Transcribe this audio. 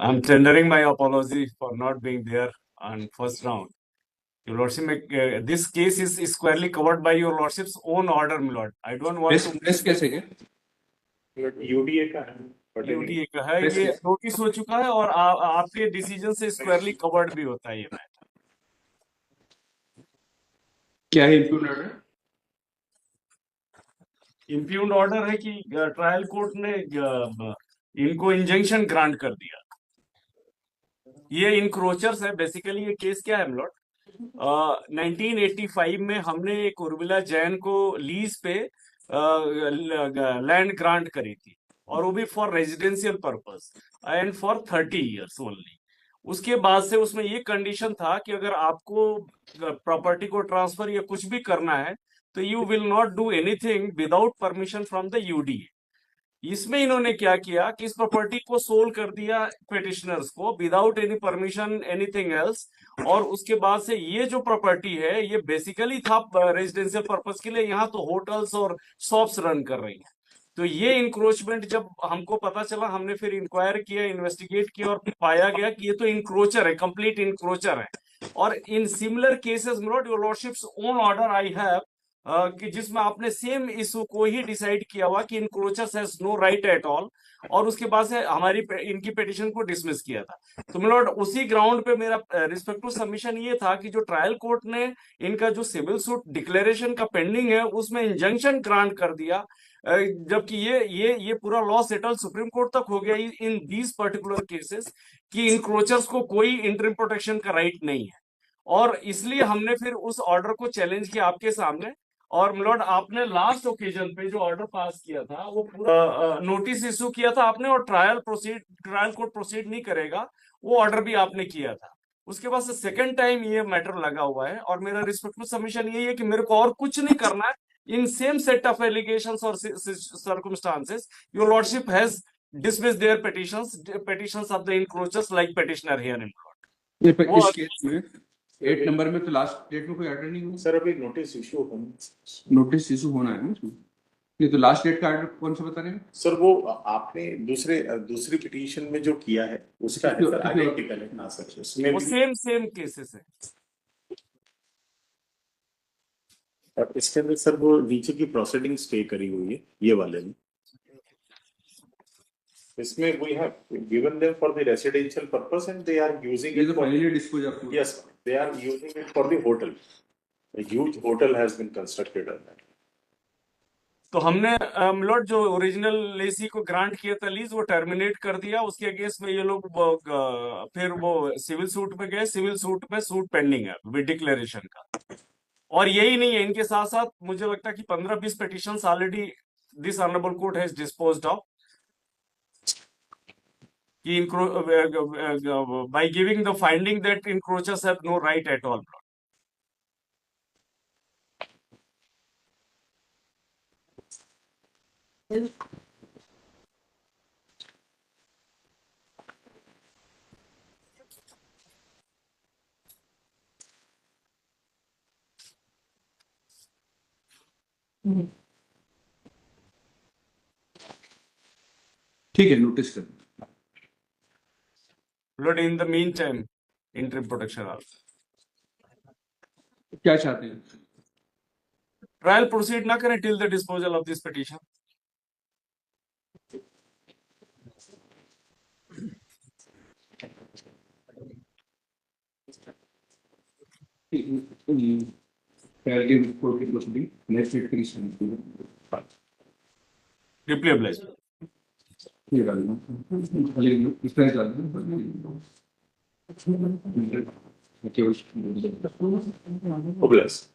I'm tendering my apology for not being there on first round. Your Lordship, this case is squarely covered by Your Lordship's own order, my Lord. I don't want to. Press कैसे है? UDA का है, UDA का है, ये notice हो चुका है और आपके डिसीजन से स्क्वायरली कवर्ड भी होता है ये मैटर। क्या है इम्प्यून ऑर्डर? इम्प्यून ऑर्डर है कि ट्रायल कोर्ट ने इनको इंजंक्शन ग्रांट कर दिया। ये इनक्रोचर्स है बेसिकली। ये केस क्या है मिलोट? 1985 में हमने एक उर्मिला जैन को लीज पे लैंड ग्रांट करी थी और वो भी for residential purpose and for 30 years only. उसके बाद से उसमें ये कंडीशन था कि अगर आपको प्रॉपर्टी को ट्रांसफर या कुछ भी करना है तो you will not do anything without permission from the UDA. इसमें इन्होंने क्या किया कि इस प्रॉपर्टी को सोल कर दिया पेटिशनर्स को without any permission anything else. और उसके बाद से ये जो प्रॉपर्टी है ये बेसिकली था रेजिडेंशियल पर्पस के लिए। यहाँ तो होटल्स और शॉप्स रन कर रही हैं। तो ये इंक्रोचमेंट जब हमको पता चला, हमने फिर इंक्वायर किया, इन्वेस्टिगेट किया और पाया गया कि ये तो इंक्रोचर है, कंप्लीट इंक्रोचर है। और in similar cases not your lordships own order I have कि जिसमें आपने सेम इशू को ही डिसाइड किया हुआ कि encroachers has no right at all, और उसके बाद से हमारी इनकी पिटीशन को डिसमिस किया था। तो मिलोड उसी ग्राउंड पे मेरा रिस्पेक्टिव सबमिशन ये था कि जो ट्रायल कोर्ट ने इनका जो सिविल सूट डिक्लेरेशन का पेंडिंग है उसमें इंजंक्शन ग्रांट कर दिया, जबकि ये पूरा लॉ सेटल सुप्रीम कोर्ट तक हो गया इन दीज पर्टिकुलर केसेस कि इनक्रोचर्स को कोई इंटरिम प्रोटेक्शन का राइट नहीं है। और इसलिए हमने फिर उस ऑर्डर को चैलेंज किया आपके सामने। और मिलोड आपने लास्ट ओकेजन पे जो ऑर्डर पास किया था वो पूरा नोटिस इशू किया था आपने, और ट्रायल कोर्ट प्रोसीड नहीं करेगा वो ऑर्डर भी आपने किया था। उसके बाद से सेकंड टाइम ये मैटर लगा हुआ है और मेरा रिस्पेक्टफुल सबमिशन यही है कि मेरे को और कुछ नहीं करना है। In same set of allegations और circumstances your lordship has dismiss their petitions of the encroachers like petitioner here in court. इस केस में 8 नंबर में तो लास्ट डेट में कोई ऑर्डर नहीं हुआ सर। अभी नोटिस इशू होना है ना इसमें। नहीं तो लास्ट डेट का ऑर्डर कौन सा बता रहे हैं सर? वो आपने दूसरी पिटीशन में जो किया है उसका है सर, आइडेंटिकल है ना सर? उसमें वो सेम केसेस है। और इसके अंदर सर वो नीचे की प्रोसीडिंग स्टे करी हुई है ये वाले में। इसमें we have given them for the residential purpose and they are using it for finally dispose of. Yes, they are using it for the hotel. A huge hotel has been constructed on that. तो हमने milord जो original Lesi को grant किया था lease वो terminate कर दिया। उसके अगेंस्ट में ये लोग फिर वो सिविल सूट में गए। सिविल सूट में सूट पेंडिंग है विद डिक्लेरेशन का। और यही नहीं है, इनके साथ साथ मुझे लगता है कि 15-20 petitions already this honourable court has disposed of by giving the finding that encroachers have no right at all. ठीक है, नोटिस कर। But in the meantime, interim protection also. क्या चाहते हैं? Trial proceed ना करें till the disposal of this petition. Deeply obliged. Obliged.